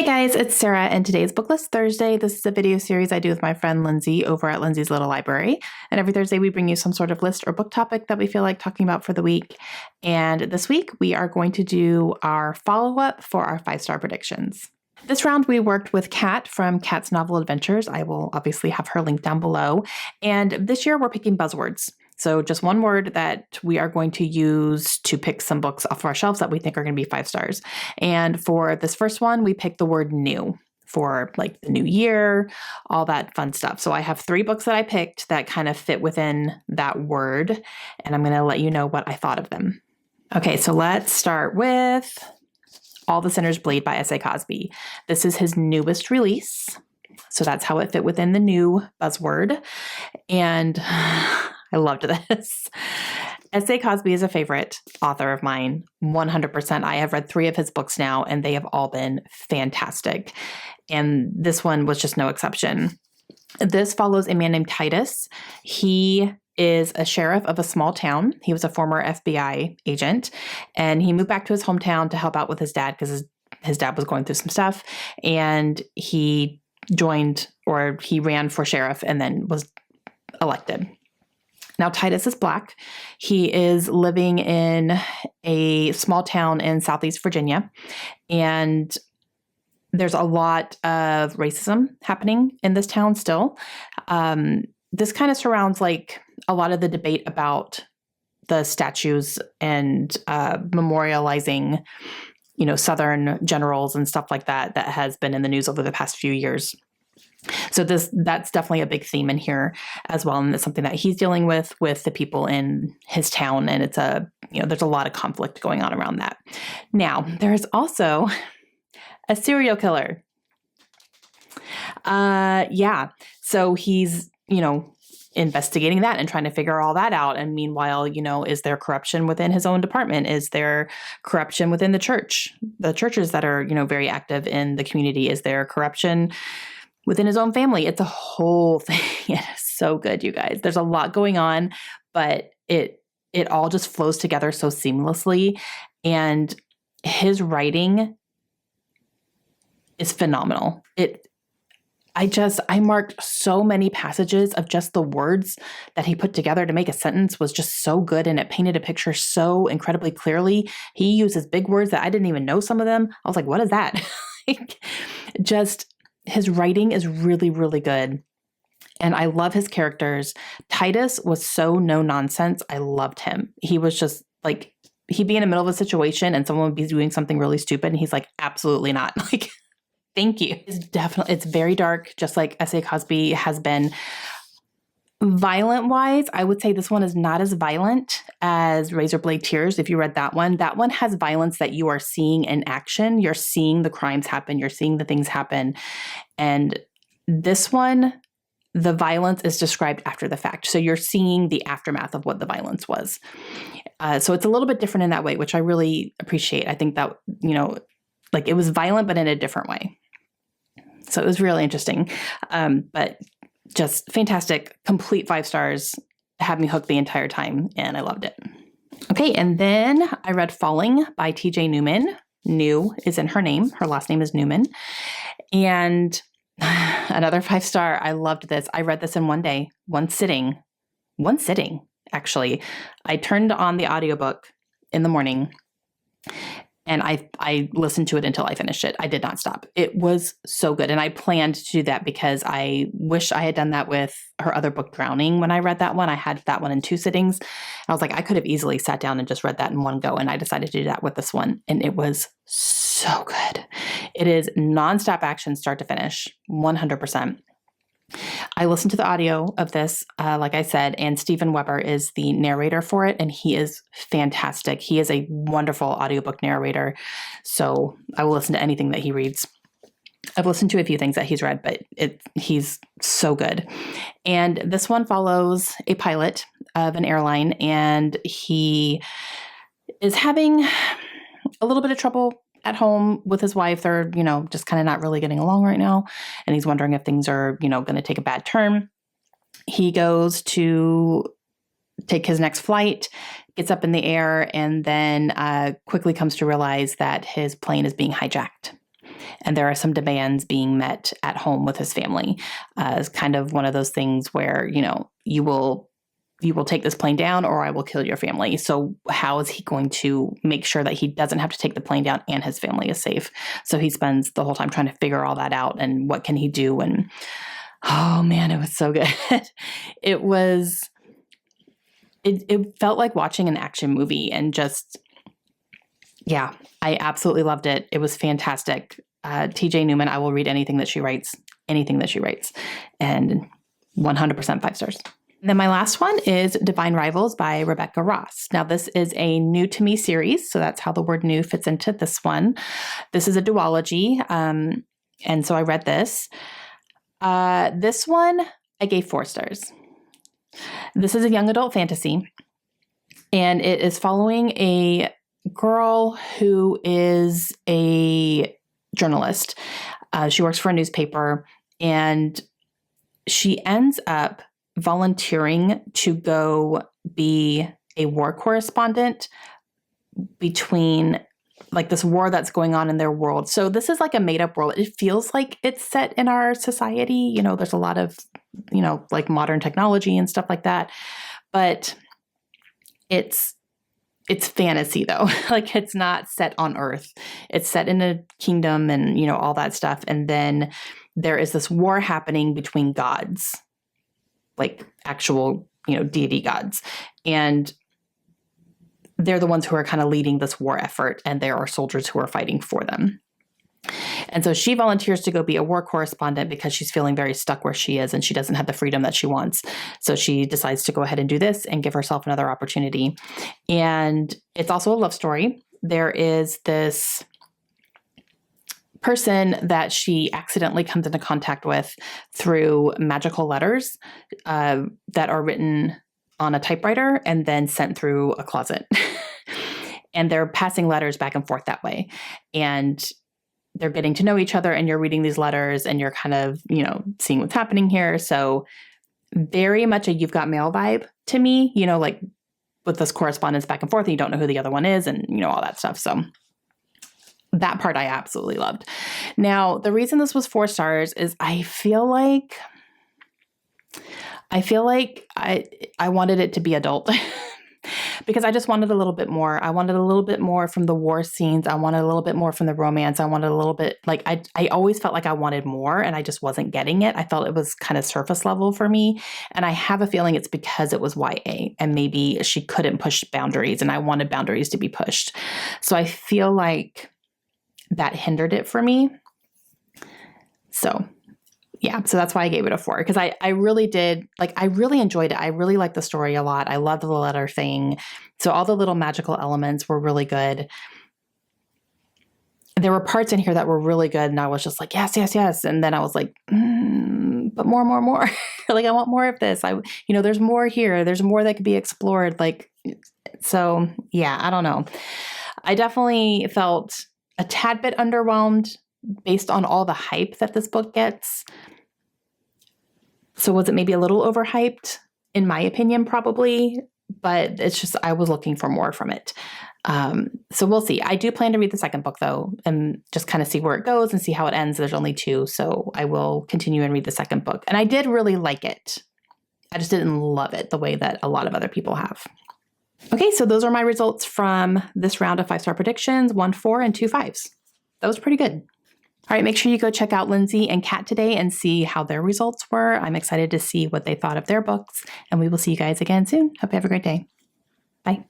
Hey guys, it's Sarah and today's Booklist Thursday. This is a video series I do with my friend Lindsey over at Lindsey's Little Library. And every Thursday we bring you some sort of list or book topic that we feel like talking about for the week. And this week we are going to do our follow-up for our 5-star predictions. This round we worked with Kat from Kat's Novel Adventures. I will obviously have her link down below. And this year we're picking buzzwords. So just one word that we are going to use to pick some books off our shelves that we think are going to be 5 stars. And for this first one, we picked the word new for like the new year, all that fun stuff. So I have 3 books that I picked that kind of fit within that word, and I'm going to let you know what I thought of them. Okay, so let's start with All the Sinners Bleed by S.A. Cosby. This is his newest release. So that's how it fit within the new buzzword. And I loved this. S.A. Cosby is a favorite author of mine, 100%. I have read 3 of his books now, and they have all been fantastic. And this one was just no exception. This follows a man named Titus. He is a sheriff of a small town. He was a former FBI agent, and he moved back to his hometown to help out with his dad because his dad was going through some stuff, and he ran for sheriff and then was elected. Now, Titus is Black. He is living in a small town in Southeast Virginia, and there's a lot of racism happening in this town still. This kind of surrounds like a lot of the debate about the statues and memorializing, Southern generals and stuff like that has been in the news over the past few years. So that's definitely a big theme in here as well. And it's something that he's dealing with the people in his town. And it's there's a lot of conflict going on around that. Now, there's also a serial killer. So he's, investigating that and trying to figure all that out. And meanwhile, is there corruption within his own department? Is there corruption within the churches that are, very active in the community? Is there corruption within his own family? It's a whole thing. It is so good, you guys. There's a lot going on, but it all just flows together so seamlessly. And his writing is phenomenal. I marked so many passages of just the words that he put together to make a sentence was just so good, and it painted a picture so incredibly clearly. He uses big words that I didn't even know some of them. I was like, what is that? His writing is really, really good. And I love his characters. Titus was so no nonsense. I loved him. He was just like, he'd be in the middle of a situation and someone would be doing something really stupid. And he's like, absolutely not. Like, thank you. It's very dark, just like S.A. Cosby has been. Violent-wise, I would say this one is not as violent as Razorblade Tears. If you read that one has violence that you are seeing in action. You're seeing the crimes happen. You're seeing the things happen. And this one, the violence is described after the fact. So you're seeing the aftermath of what the violence was. So it's a little bit different in that way, which I really appreciate. I think that, it was violent, but in a different way. So it was really interesting. But just fantastic, complete 5 stars, had me hooked the entire time, and I loved it. Okay, and then I read Falling by T.J. Newman. New is in her name. Her last name is Newman. And another 5-star. I loved this. I read this in one day, one sitting, actually. I turned on the audiobook in the morning, and I listened to it until I finished it. I did not stop. It was so good. And I planned to do that because I wish I had done that with her other book, Drowning. When I read that one, I had that one in 2 sittings. I was like, I could have easily sat down and just read that in one go. And I decided to do that with this one. And it was so good. It is nonstop action, start to finish, 100%. I listened to the audio of this, like I said, and Steven Weber is the narrator for it, and he is fantastic. He is a wonderful audiobook narrator, so I will listen to anything that he reads. I've listened to a few things that he's read, but he's so good. And this one follows a pilot of an airline, and he is having a little bit of trouble at home with his wife. They're, just kind of not really getting along right now. And he's wondering if things are, going to take a bad turn. He goes to take his next flight, gets up in the air, and then quickly comes to realize that his plane is being hijacked. and there are some demands being met at home with his family. It's kind of one of those things where, you will take this plane down or I will kill your family. So how is he going to make sure that he doesn't have to take the plane down and his family is safe? So he spends the whole time trying to figure all that out and what can he do? And oh man, it was so good. It felt like watching an action movie and I absolutely loved it. It was fantastic. TJ Newman, I will read anything that she writes, and 100% 5 stars. And then my last one is Divine Rivals by Rebecca Ross. Now, this is a new to me series, so that's how the word new fits into this one. This is a duology, and so I read this. This one, I gave 4 stars. This is a young adult fantasy, and it is following a girl who is a journalist. She works for a newspaper, and she ends up volunteering to go be a war correspondent between like this war that's going on in their world. So this is like a made up world. It feels like it's set in our society. There's a lot of, like modern technology and stuff like that, but it's fantasy though. Like it's not set on Earth. It's set in a kingdom and, all that stuff. And then there is this war happening between gods, like actual, deity gods. And they're the ones who are kind of leading this war effort, and there are soldiers who are fighting for them. And so she volunteers to go be a war correspondent because she's feeling very stuck where she is and she doesn't have the freedom that she wants. So she decides to go ahead and do this and give herself another opportunity. And it's also a love story. There is this person that she accidentally comes into contact with through magical letters that are written on a typewriter and then sent through a closet. And they're passing letters back and forth that way. And they're getting to know each other, and you're reading these letters and you're kind of, seeing what's happening here. So very much a You've Got Mail vibe to me, like with this correspondence back and forth and you don't know who the other one is and, all that stuff. So that part I absolutely loved. Now, the reason this was 4 stars is I feel like I wanted it to be adult because I just wanted a little bit more. I wanted a little bit more from the war scenes. I wanted a little bit more from the romance. I wanted a little bit, like, I always felt like I wanted more and I just wasn't getting it. I felt it was kind of surface level for me. And I have a feeling it's because it was YA and maybe she couldn't push boundaries and I wanted boundaries to be pushed. So I feel like that hindered it for me. So that's why I gave it a 4, because I really did, I really enjoyed it. I really liked the story a lot. I loved the letter thing. So all the little magical elements were really good. There were parts in here that were really good. And I was just like, yes, yes, yes. And then I was like, but more. Like, I want more of this. There's more here. There's more that could be explored. So I don't know. I definitely felt a tad bit underwhelmed based on all the hype that this book gets. So was it maybe a little overhyped? In my opinion, probably, but it's just, I was looking for more from it. So we'll see. I do plan to read the second book though, and just kind of see where it goes and see how it ends. There's only 2, so I will continue and read the second book. And I did really like it. I just didn't love it the way that a lot of other people have. Okay, so those are my results from this round of 5-star predictions, 1 4 and 2 5s. That was pretty good. All right, make sure you go check out Lindsey and Kat today and see how their results were. I'm excited to see what they thought of their books, and we will see you guys again soon. Hope you have a great day. Bye.